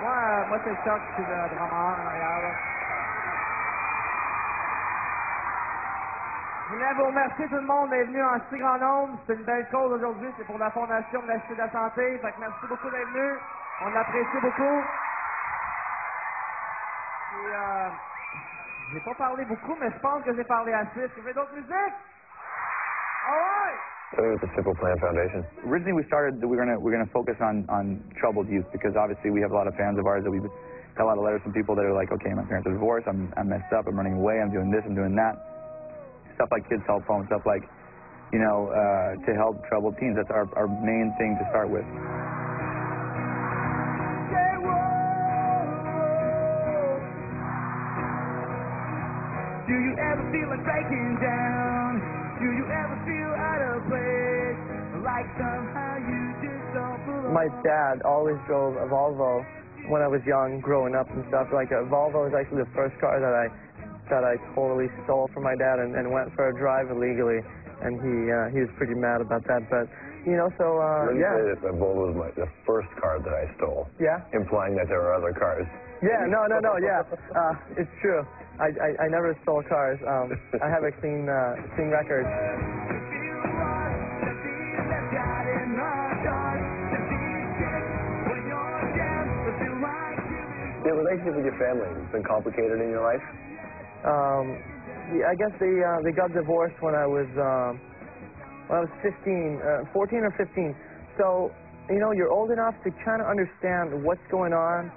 Moi c'est Chuck, je suis le drummer en arrière. Là. Je voulais vous remercier tout le monde d'être venu en si grand nombre. C'est une belle cause aujourd'hui. C'est pour la Fondation de la Cité de la Santé. Fait que merci beaucoup d'être venus. On l'apprécie beaucoup. Puis, j'ai pas parlé beaucoup, mais je pense que j'ai parlé assez. Est-ce que vous avez d'autres musiques? All right! I think it's a Simple Plan Foundation. Originally, we started that we're gonna focus on troubled youth because obviously we have a lot of fans of ours that we've got a lot of letters from people that are like, okay, my parents are divorced, I'm messed up, I'm running away, I'm doing this, I'm doing that. Stuff like kids' cell phones, stuff like, you know, to help troubled teens. That's our main thing to start with. Do you ever feel like breaking down? Do you ever feel out of place? Like somehow you just don't belong? My dad always drove a Volvo when I was young, growing up and stuff. Like a Volvo is actually the first car that I totally stole from my dad and went for a drive illegally. And he was pretty mad about that. But you know, so yeah. You say that Volvo was the first car that I stole. Yeah. Implying that there were other cars. Yeah. No. Yeah. It's true. I never stole cars. I have a clean record. The relationship with your family has been complicated in your life? Yeah, I guess they got divorced when I was 15, 14 or 15. So, you know, you're old enough to kind of understand what's going on,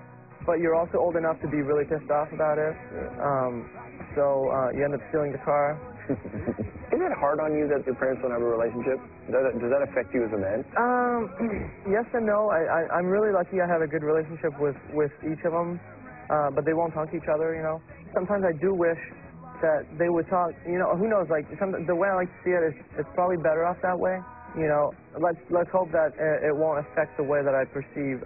but you're also old enough to be really pissed off about it. So you end up stealing the car. Isn't it hard on you that your parents don't have a relationship? Does that affect you as a man? Yes and no. I'm really lucky I have a good relationship with each of them, but they won't talk to each other, you know. Sometimes I do wish that they would talk, you know, who knows, like, the way I like to see it is it's probably better off that way, you know. Let's hope that it won't affect the way that I perceive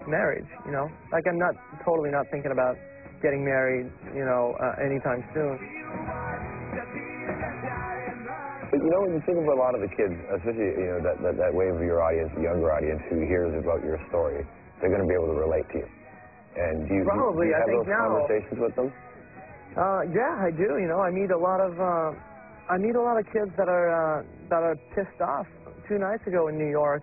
marriage, you know. Like, I'm totally not thinking about getting married, you know, anytime soon. But you know, when you think of a lot of the kids, especially, you know, that wave of your audience, the younger audience who hears about your story, they're going to be able to relate to you. And do you have those conversations with them? Yeah, I do. You know, I meet a lot of kids that are pissed off. 2 nights ago in New York,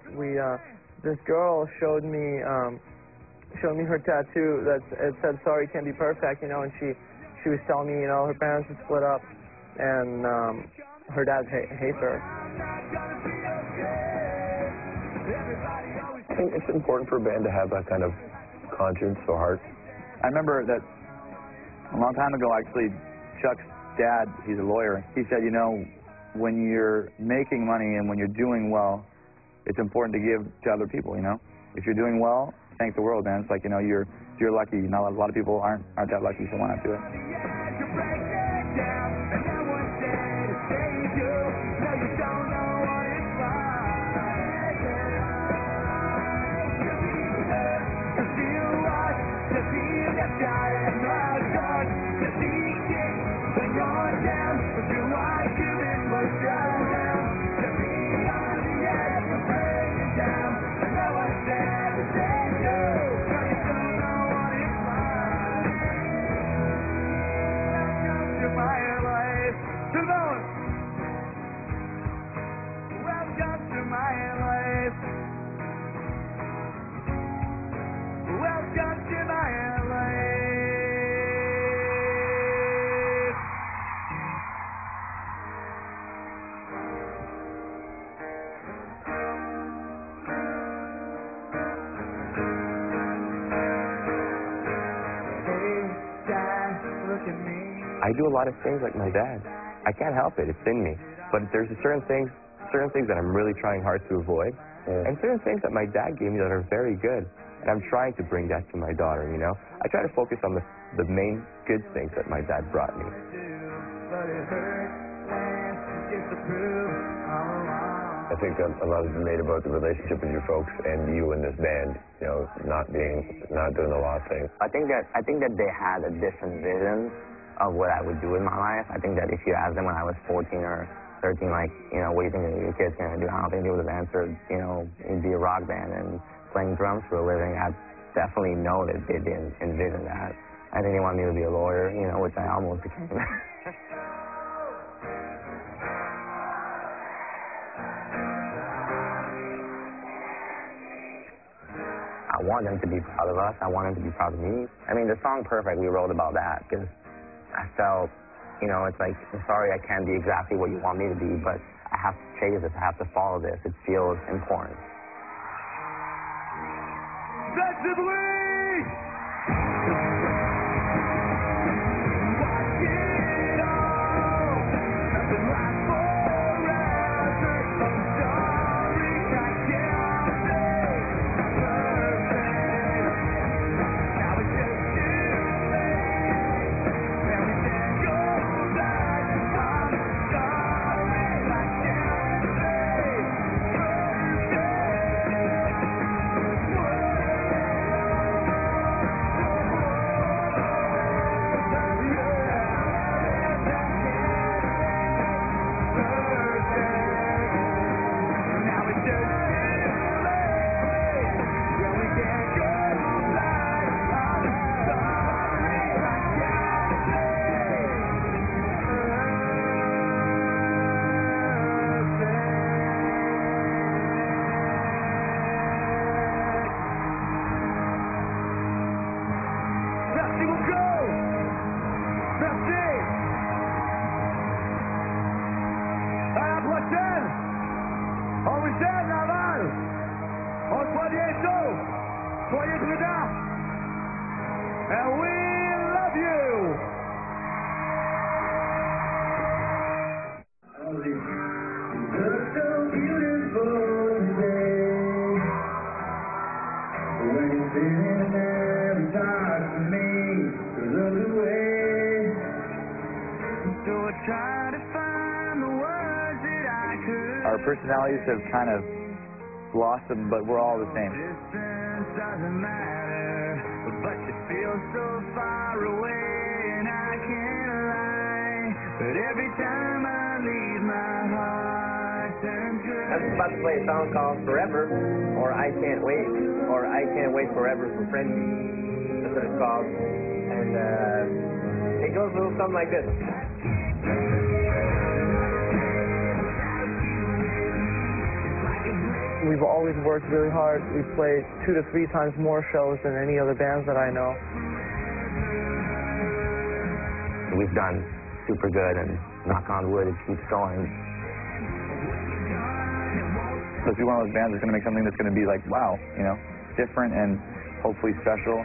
this girl showed me her tattoo that it said "Sorry, can't be perfect," you know, and she was telling me, you know, her parents had split up, and her dad hates her. I think it's important for a band to have that kind of conscience or heart. I remember that a long time ago, actually, Chuck's dad, he's a lawyer, he said, you know, when you're making money and when you're doing well, it's important to give to other people, you know. If you're doing well, thank the world, man. It's like, you know, you're lucky. Not a lot of people aren't that lucky, so why not do it? I do a lot of things like my dad. I can't help it. It's in me. But there's certain things that I'm really trying hard to avoid, and certain things that my dad gave me that are very good. And I'm trying to bring that to my daughter, you know. I try to focus on the main good things that my dad brought me. I think that a lot has been made about the relationship with your folks and you and this band, you know, not doing the law thing. I think that they had a different vision of what I would do in my life. I think that if you asked them when I was 14 or 13, like, you know, what do you think your kid's going to do? I don't think they would have answered, you know, it'd be a rock band and playing drums for a living. definitely know that they didn't envision that. I think they wanted me to be a lawyer, you know, which I almost became. I want them to be proud of us. I want them to be proud of me. I mean, the song Perfect, we wrote about that because I felt, you know, it's like, I'm sorry I can't be exactly what you want me to be, but I have to chase this. I have to follow this. It feels important. Soyez prudents. And we love you. Look so beautiful today. When you're sitting there and talk to me, look away. So I try to find the words that I could. Our personalities have kind of blossomed, but we're all the same. Doesn't matter, but you feel so far away, and I can't lie. But every time I leave, my heart turns gray. I was about to play a song called Forever, or I Can't Wait, or I Can't Wait Forever from Prince. That's what it's called. And it goes a little something like this. We've always worked really hard. We've played 2 to 3 times more shows than any other bands that I know. We've done super good, and knock on wood, it keeps going. Let's be one of those bands that's going to make something that's going to be like, wow, you know, different and hopefully special.